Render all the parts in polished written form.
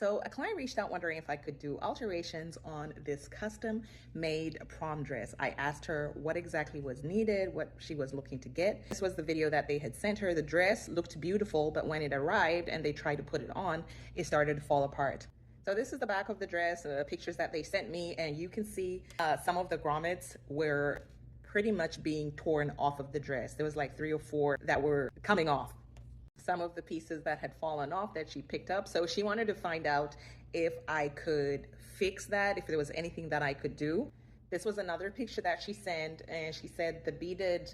So a client reached out wondering if I could do alterations on this custom made prom dress. I asked her what exactly was needed, what she was looking to get. This was the video that they had sent her. The dress looked beautiful, but when it arrived and they tried to put it on, it started to fall apart. So this is the back of the dress, pictures that they sent me, and you can see some of the grommets were pretty much being torn off of the dress. There was like 3 or 4 that were coming off. Some of the pieces that had fallen off that she picked up. So she wanted to find out if I could fix that, if there was anything that I could do. This was another picture that she sent, and she said the beaded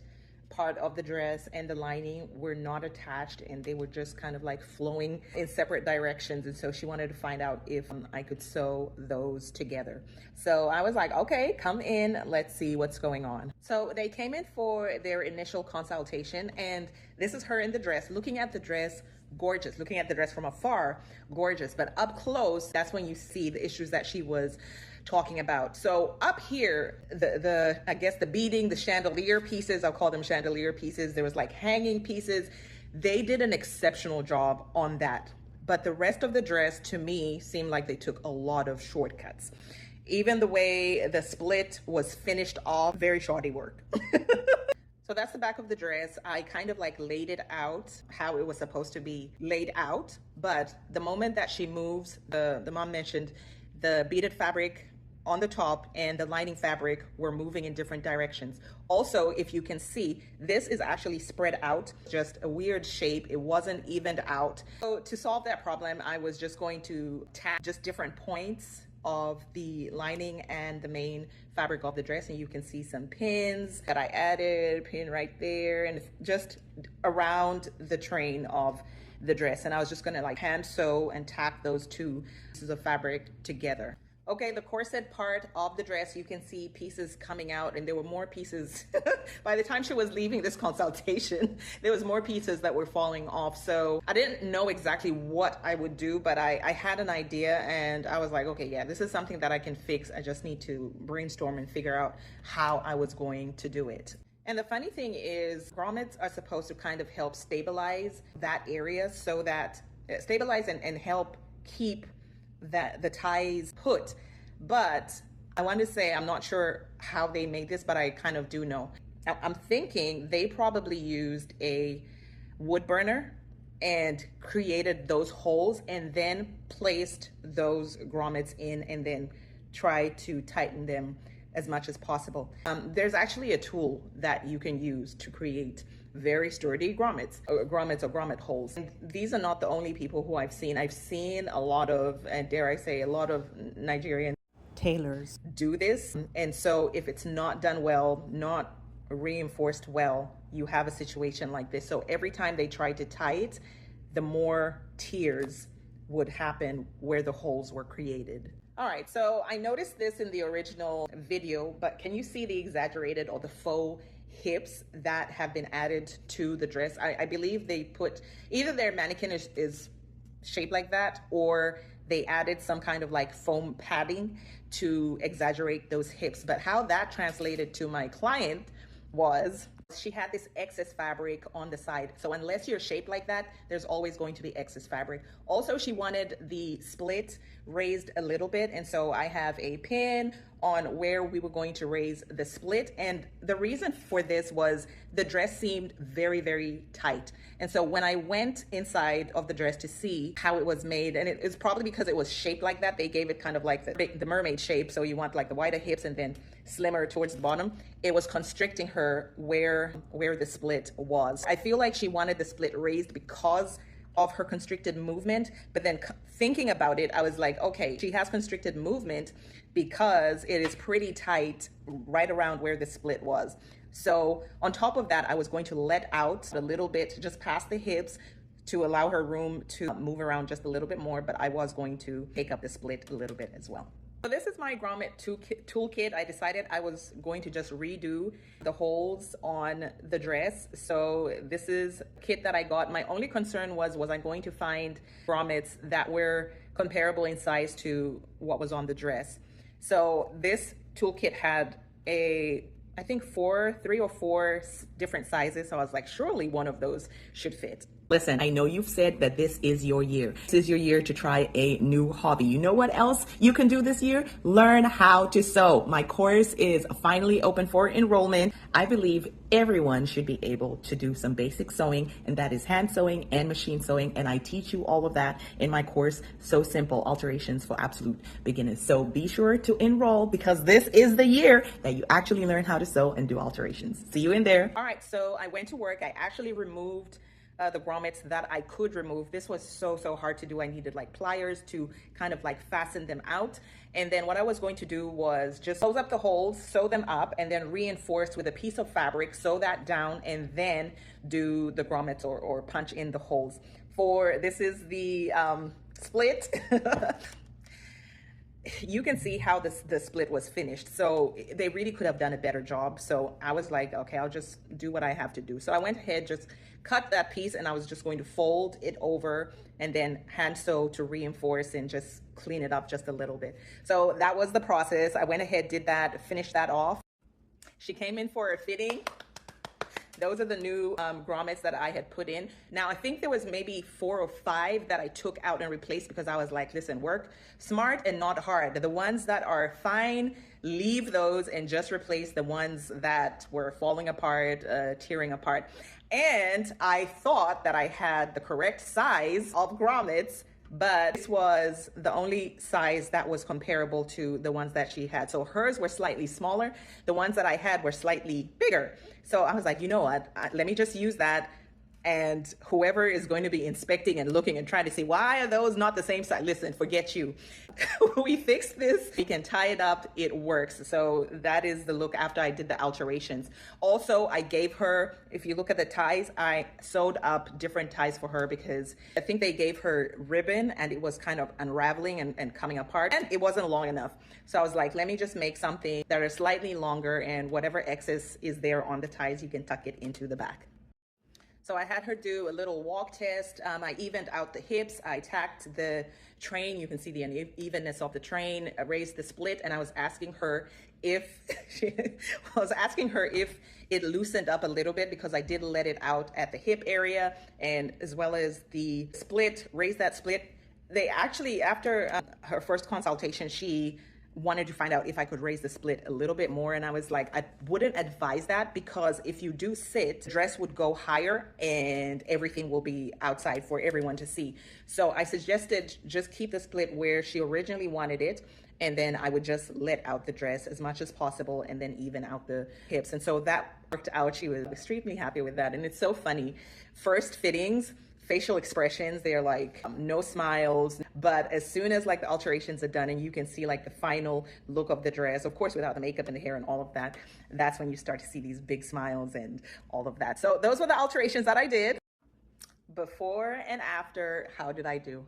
part of the dress and the lining were not attached and they were just kind of like flowing in separate directions. And so she wanted to find out if I could sew those together. So I was like, okay, come in, let's see what's going on. So they came in for their initial consultation, and this is her in the dress. Looking at the dress, gorgeous. Looking at the dress from afar, gorgeous. But up close, that's when you see the issues that she was talking about. So up here, I guess the beading, the chandelier pieces, I'll call them chandelier pieces. There was like hanging pieces. They did an exceptional job on that. But the rest of the dress, to me, seemed like they took a lot of shortcuts. Even the way the split was finished off, very shoddy work. So that's the back of the dress. I kind of like laid it out how it was supposed to be laid out. But the moment that she moves, the mom mentioned the beaded fabric on the top and the lining fabric were moving in different directions. Also, if you can see, this is actually spread out, just a weird shape. It wasn't evened out. So to solve that problem, I was just going to tack just different points of the lining and the main fabric of the dress, and you can see some pins that I added, pin right there, and just around the train of the dress. And I was just gonna like hand sew and tack those 2 pieces of fabric together. Okay, the corset part of the dress, you can see pieces coming out, and there were more pieces. By the time she was leaving this consultation, there was more pieces that were falling off. So I didn't know exactly what I would do, but I had an idea, and I was like, okay, yeah, this is something that I can fix. I just need to brainstorm and figure out how I was going to do it. And the funny thing is, grommets are supposed to kind of help stabilize that area, so that stabilize and help keep the ties put. But I want to say, I'm not sure how they made this, but I kind of do know. I'm thinking they probably used a wood burner and created those holes and then placed those grommets in and then tried to tighten them as much as possible. There's actually a tool that you can use to create very sturdy grommets or grommet holes. And these are not the only people who I've seen. I've seen a lot of, and dare I say, a lot of Nigerian tailors do this. And so if it's not done well, not reinforced well, you have a situation like this. So every time they try to tie it, the more tears would happen where the holes were created. All right, so I noticed this in the original video, but can you see the exaggerated or the faux hips that have been added to the dress? I believe they put, either their mannequin is shaped like that, or they added some kind of like foam padding to exaggerate those hips. But how that translated to my client was, she had this excess fabric on the side. So unless you're shaped like that, there's always going to be excess fabric. Also, she wanted the split raised a little bit. And so I have a pin on where we were going to raise the split. And the reason for this was the dress seemed very, very tight. And so when I went inside of the dress to see how it was made, and it's probably because it was shaped like that, they gave it kind of like the mermaid shape. So you want like the wider hips and then slimmer towards the bottom. It was constricting her where the split was. I feel like she wanted the split raised because of her constricted movement, but then thinking about it, I was like, okay, she has constricted movement because it is pretty tight right around where the split was. So on top of that, I was going to let out a little bit just past the hips to allow her room to move around just a little bit more, but I was going to take up the split a little bit as well. So this is my grommet toolkit. I decided I was going to just redo the holes on the dress. So this is a kit that I got. My only concern was I going to find grommets that were comparable in size to what was on the dress. So this toolkit had I think 3 or 4 different sizes. So I was like, surely one of those should fit. Listen, I know you've said that this is your year. This is your year to try a new hobby. You know what else you can do this year? Learn how to sew. My course is finally open for enrollment. I believe everyone should be able to do some basic sewing, and that is hand sewing and machine sewing. And I teach you all of that in my course, So Simple, Alterations for Absolute Beginners. So be sure to enroll, because this is the year that you actually learn how to sew and do alterations. See you in there. All right, so I went to work. I actually removed the grommets that I could remove. This was so hard to do. I needed like pliers to kind of like fasten them out. And then what I was going to do was just close up the holes, sew them up, and then reinforce with a piece of fabric, sew that down, and then do the grommets or punch in the holes. This is the split. You can see how the split was finished. So they really could have done a better job. So I was like, okay, I'll just do what I have to do. So I went ahead, just cut that piece, and I was just going to fold it over and then hand sew to reinforce and just clean it up just a little bit. So that was the process. I went ahead, did that, finished that off. She came in for a fitting. Those are the new grommets that I had put in. Now, I think there was maybe 4 or 5 that I took out and replaced, because I was like, listen, work smart and not hard. The ones that are fine, leave those and just replace the ones that were falling apart, tearing apart. And I thought that I had the correct size of grommets, but this was the only size that was comparable to the ones that she had. So hers were slightly smaller. The ones that I had were slightly bigger. So I was like, you know what, let me just use that. And whoever is going to be inspecting and looking and trying to see, why are those not the same size? Listen, forget you. We fixed this. We can tie it up. It works. So that is the look after I did the alterations. Also, I gave her, if you look at the ties, I sewed up different ties for her, because I think they gave her ribbon and it was kind of unraveling and coming apart, and it wasn't long enough. So I was like, let me just make something that is slightly longer, and whatever excess is there on the ties, you can tuck it into the back. So I had her do a little walk test. I evened out the hips. I tacked the train. You can see the unevenness of the train, raised the split, and I was asking her if it loosened up a little bit, because I did let it out at the hip area, and as well as the split, raised that split. They actually, after her first consultation, she wanted to find out if I could raise the split a little bit more, and I was like, I wouldn't advise that, because if you do sit, the dress would go higher and everything will be outside for everyone to see. So I suggested just keep the split where she originally wanted it, and then I would just let out the dress as much as possible and then even out the hips. And so that worked out. She was extremely happy with that. And it's so funny, first fittings, facial expressions, they're like no smiles, but as soon as like the alterations are done and you can see like the final look of the dress, of course without the makeup and the hair and all of that, that's when you start to see these big smiles and all of that. So those were the alterations that I did. Before and after, how did I do?